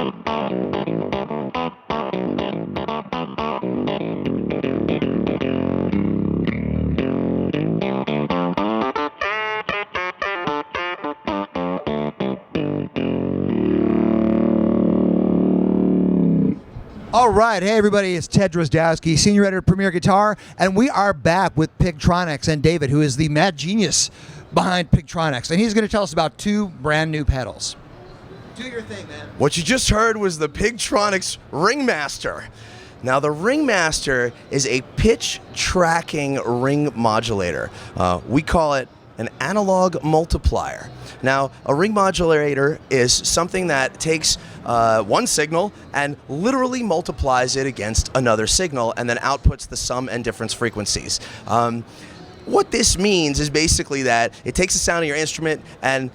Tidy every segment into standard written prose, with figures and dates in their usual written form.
All right, hey everybody, it's Ted Drozdowski, Senior Editor of Premier Guitar, and we are back with Pigtronix and David, who is the mad genius behind Pigtronix, and he's going to tell us about two brand new pedals. Do your thing, man. What you just heard was the Pigtronix Ringmaster. Now, the Ringmaster is a pitch tracking ring modulator. We call it an analog multiplier. Now, a ring modulator is something that takes one signal and literally multiplies it against another signal and then outputs the sum and difference frequencies. What this means is basically that it takes the sound of your instrument and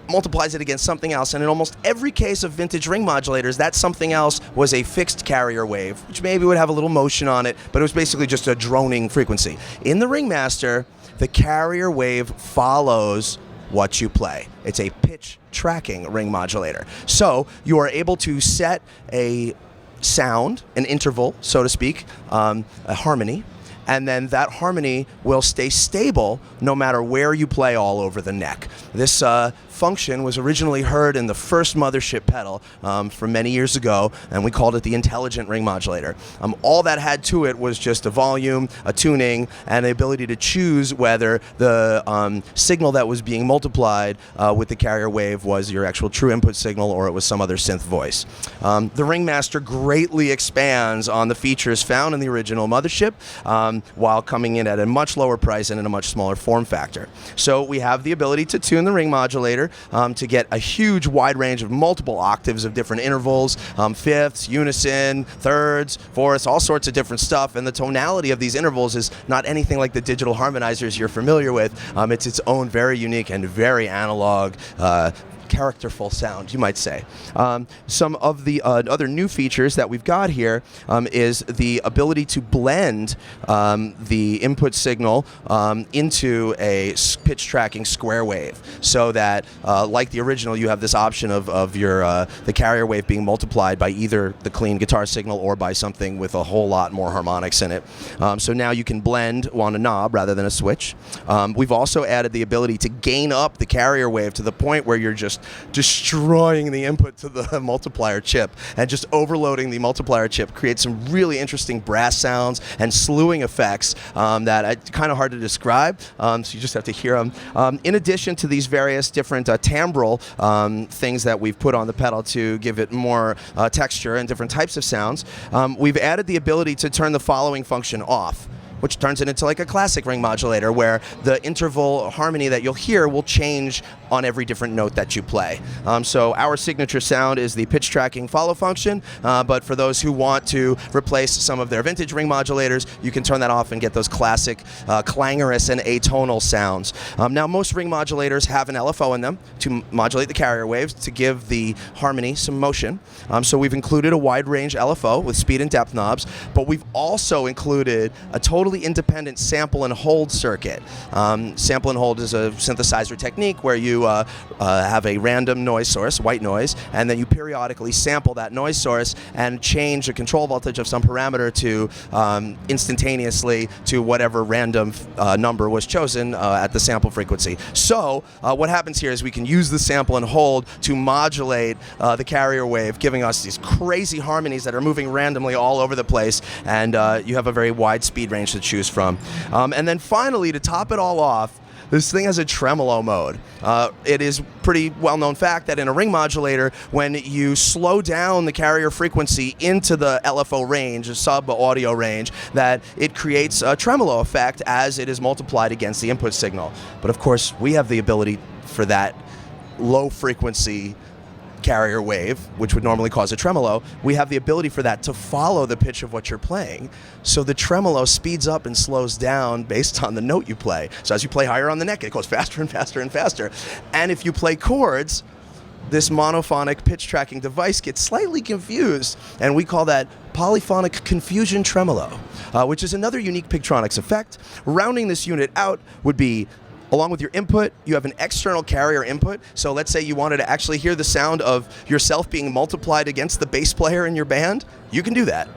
multiplies it against something else, and in almost every case of vintage ring modulators, that something else was a fixed carrier wave, which maybe would have a little motion on it, but it was basically just a droning frequency. In the Ringmaster, the carrier wave follows what you play. It's a pitch tracking ring modulator. So you are able to set a sound, an interval, so to speak, a harmony, and then that harmony will stay stable no matter where you play all over the neck. This function was originally heard in the first mothership pedal from many years ago, and we called it the intelligent ring modulator. All that had to it was just a volume, a tuning, and the ability to choose whether the signal that was being multiplied with the carrier wave was your actual true input signal or it was some other synth voice. The Ringmaster greatly expands on the features found in the original mothership while coming in at a much lower price and in a much smaller form factor. So we have the ability to tune the ring modulator to get a huge wide range of multiple octaves of different intervals, fifths, unison, thirds, fourths, all sorts of different stuff, and the tonality of these intervals is not anything like the digital harmonizers you're familiar with. It's its own very unique and very analog characterful sound, you might say. Some of the other new features that we've got here is the ability to blend the input signal into a pitch tracking square wave, so that like the original, you have this option of your the carrier wave being multiplied by either the clean guitar signal or by something with a whole lot more harmonics in it. So now you can blend on a knob rather than a switch. We've also added the ability to gain up the carrier wave to the point where you're just destroying the input to the multiplier chip, and just overloading the multiplier chip creates some really interesting brass sounds and slewing effects that are kind of hard to describe, so you just have to hear them. In addition to these various different timbral things that we've put on the pedal to give it more texture and different types of sounds, we've added the ability to turn the following function off, which turns it into like a classic ring modulator where the interval harmony that you'll hear will change on every different note that you play. So our signature sound is the pitch tracking follow function, but for those who want to replace some of their vintage ring modulators, you can turn that off and get those classic clangorous and atonal sounds. Now, most ring modulators have an LFO in them to modulate the carrier waves to give the harmony some motion. So we've included a wide range LFO with speed and depth knobs, but we've also included a totally independent sample and hold circuit. Sample and hold is a synthesizer technique where you have a random noise source, white noise, and then you periodically sample that noise source and change the control voltage of some parameter to instantaneously to whatever random number was chosen at the sample frequency. So what happens here is we can use the sample and hold to modulate the carrier wave, giving us these crazy harmonies that are moving randomly all over the place, and you have a very wide speed range to choose from. And then finally, to top it all off, this thing has a tremolo mode. It is pretty well-known fact that in a ring modulator, when you slow down the carrier frequency into the LFO range, a sub-audio range, that it creates a tremolo effect as it is multiplied against the input signal. But of course, we have the ability for that low-frequency carrier wave, which would normally cause a tremolo. We have the ability for that to follow the pitch of what you're playing. So the tremolo speeds up and slows down based on the note you play. So as you play higher on the neck, it goes faster and faster and faster. And if you play chords, this monophonic pitch tracking device gets slightly confused, and we call that polyphonic confusion tremolo, which is another unique Pigtronix effect. Rounding this unit out would be Along with your input, you have an external carrier input. So let's say you wanted to actually hear the sound of yourself being multiplied against the bass player in your band. You can do that.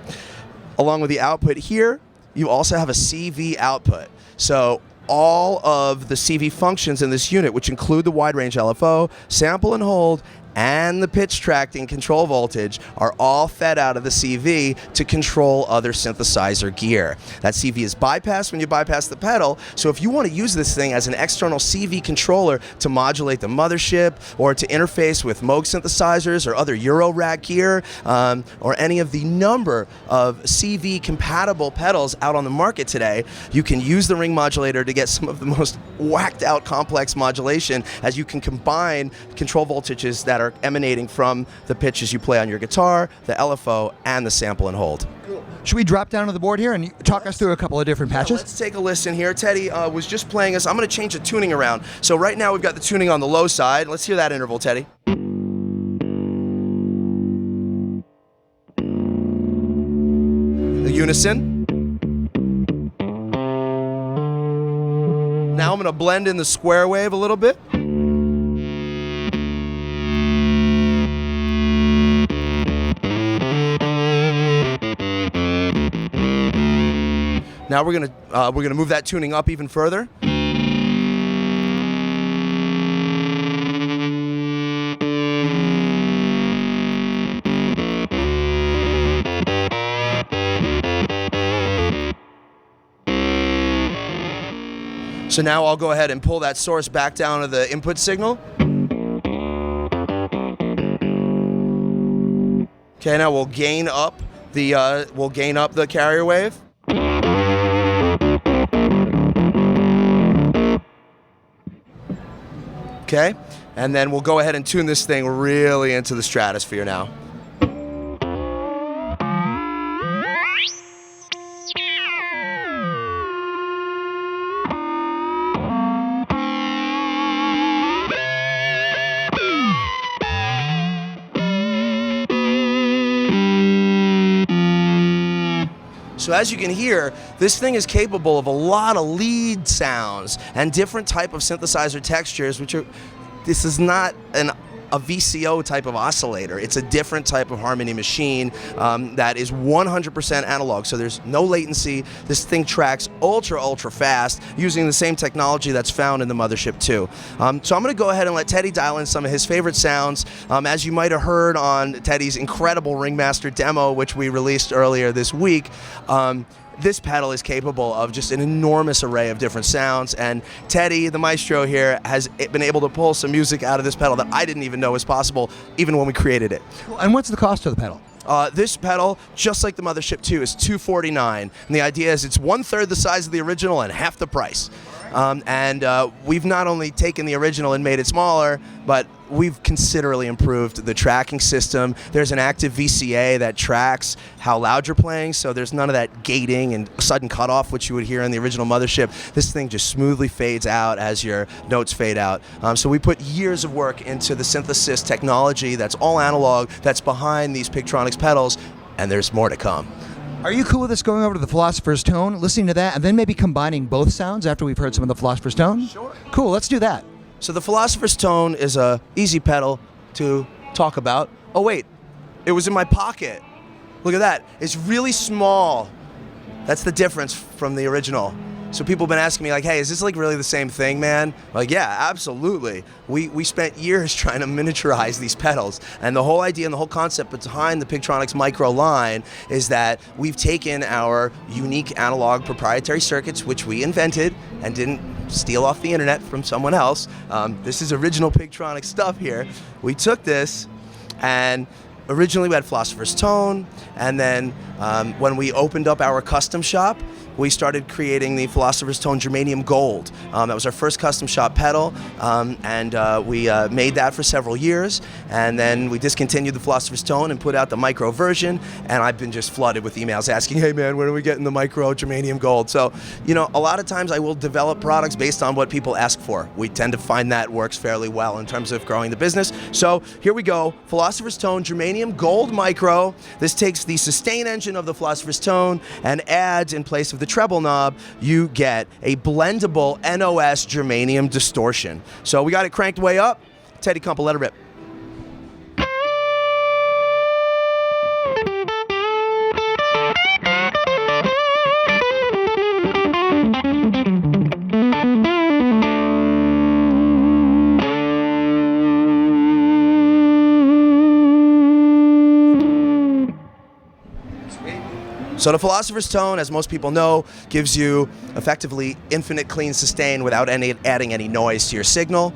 Along with the output here, you also have a CV output. So all of the CV functions in this unit, which include the wide range LFO, sample and hold, and the pitch tracking control voltage, are all fed out of the CV to control other synthesizer gear. That CV is bypassed when you bypass the pedal, so if you want to use this thing as an external CV controller to modulate the mothership or to interface with Moog synthesizers or other Euro rack gear, or any of the number of CV compatible pedals out on the market today, you can use the ring modulator to get some of the most whacked out complex modulation, as you can combine control voltages that are emanating from the pitches you play on your guitar, the LFO, and the sample and hold. Cool. Should we drop down to the board here and talk us through a couple of different patches? Let's take a listen here. Teddy was just playing us. I'm going to change the tuning around. So right now we've got the tuning on the low side. Let's hear that interval, Teddy. The unison. Now I'm going to blend in the square wave a little bit. Now we're gonna move that tuning up even further. So now I'll go ahead and pull that source back down to the input signal. Okay, now we'll gain up the carrier wave. Okay, and then we'll go ahead and tune this thing really into the stratosphere now. So as you can hear, this thing is capable of a lot of lead sounds and different type of synthesizer textures, this is not a VCO type of oscillator. It's a different type of harmony machine that is 100% analog, so there's no latency. This thing tracks ultra fast using the same technology that's found in the mothership too. So I'm going to go ahead and let Teddy dial in some of his favorite sounds. As you might have heard on Teddy's incredible Ringmaster demo, which we released earlier this week, this pedal is capable of just an enormous array of different sounds, and Teddy, the maestro here, has been able to pull some music out of this pedal that I didn't even know was possible, even when we created it. And what's the cost of the pedal? This pedal, just like the Mothership 2, is $249, and the idea is it's 1/3 the size of the original and half the price. We've not only taken the original and made it smaller, but we've considerably improved the tracking system. There's an active VCA that tracks how loud you're playing, so there's none of that gating and sudden cutoff, which you would hear in the original Mothership. This thing just smoothly fades out as your notes fade out. So we put years of work into the synthesis technology that's all analog, that's behind these Pigtronix pedals, and there's more to come. Are you cool with us going over to the Philosopher's Tone, listening to that, and then maybe combining both sounds after we've heard some of the Philosopher's Tone? Sure. Cool, let's do that. So the Philosopher's Tone is a easy pedal to talk about. Oh wait, it was in my pocket. Look at that. It's really small. That's the difference from the original. So people have been asking me like, hey, is this like really the same thing, man? Like, yeah, absolutely. We spent years trying to miniaturize these pedals, and the whole idea and the whole concept behind the Pigtronix Micro line is that we've taken our unique analog proprietary circuits, which we invented and didn't steal off the internet from someone else. This is original Pigtronix stuff here. We took this, and originally we had Philosopher's Tone, and then when we opened up our custom shop, we started creating the Philosopher's Tone Germanium Gold. That was our first custom shop pedal, and we made that for several years, and then we discontinued the Philosopher's Tone and put out the Micro version, and I've been just flooded with emails asking, hey man, when are we getting the Micro Germanium Gold? So, you know, a lot of times I will develop products based on what people ask for. We tend to find that works fairly well in terms of growing the business. So here we go, Philosopher's Tone Germanium Gold Micro. This takes the sustain engine version of the Philosopher's Tone and adds, in place of the treble knob, you get a blendable NOS Germanium distortion. So we got it cranked way up. Teddy Kumple, let it rip. So the Philosopher's Tone, as most people know, gives you effectively infinite clean sustain without adding any noise to your signal.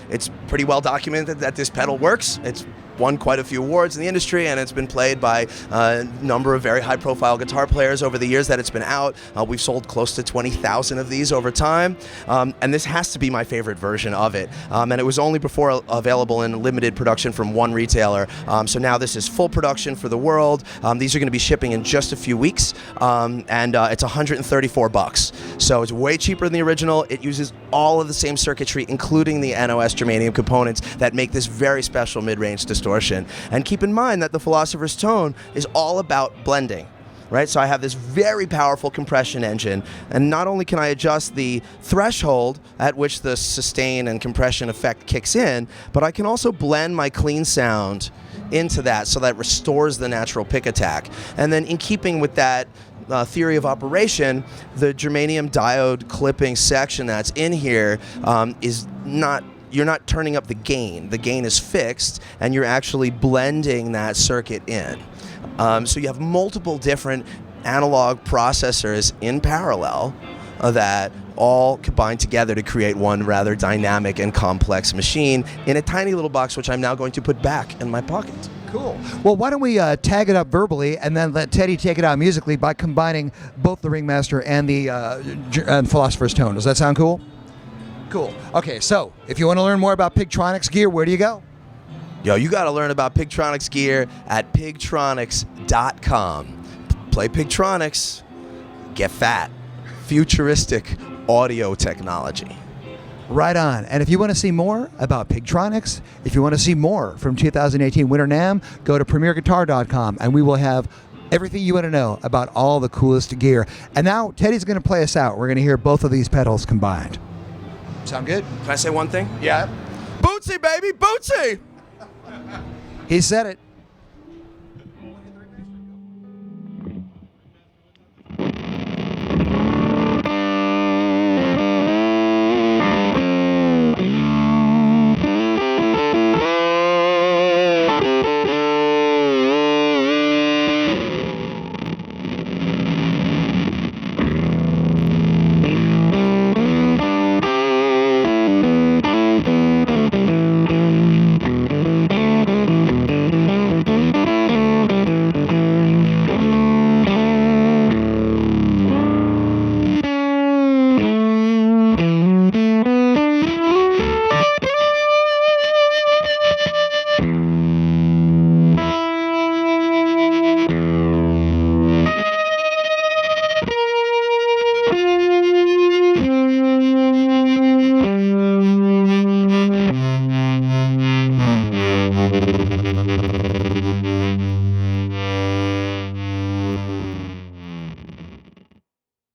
It's pretty well documented that this pedal works. It's won quite a few awards in the industry, and it's been played by a number of very high-profile guitar players over the years that it's been out. We've sold close to 20,000 of these over time, and this has to be my favorite version of it. And it was only before available in limited production from one retailer, so now this is full production for the world. These are going to be shipping in just a few weeks, and it's $134. So it's way cheaper than the original. It uses all of the same circuitry, including the NOS Germanium components that make this very special mid-range distortion. And keep in mind that the Philosopher's Tone is all about blending, right? So I have this very powerful compression engine, and not only can I adjust the threshold at which the sustain and compression effect kicks in, but I can also blend my clean sound into that so that restores the natural pick attack. And then in keeping with that theory of operation, the germanium diode clipping section that's in here is not, you're not turning up the gain. The gain is fixed, and you're actually blending that circuit in. So you have multiple different analog processors in parallel that all combine together to create one rather dynamic and complex machine in a tiny little box, which I'm now going to put back in my pocket. Cool. Well, why don't we tag it up verbally and then let Teddy take it out musically by combining both the Ringmaster and the Philosopher's Tone. Does that sound cool? Cool. Okay, so if you want to learn more about Pigtronix gear, where do you go? Yo, you got to learn about Pigtronix gear at Pigtronix.com. Play Pigtronix, get fat. Futuristic audio technology. Right on. And if you want to see more about Pigtronix, if you want to see more from 2018 Winter NAMM, go to PremierGuitar.com, and we will have everything you want to know about all the coolest gear. And now Teddy's going to play us out. We're going to hear both of these pedals combined. Sound good? Can I say one thing? Yeah. Bootsy, baby, Bootsy! He said it.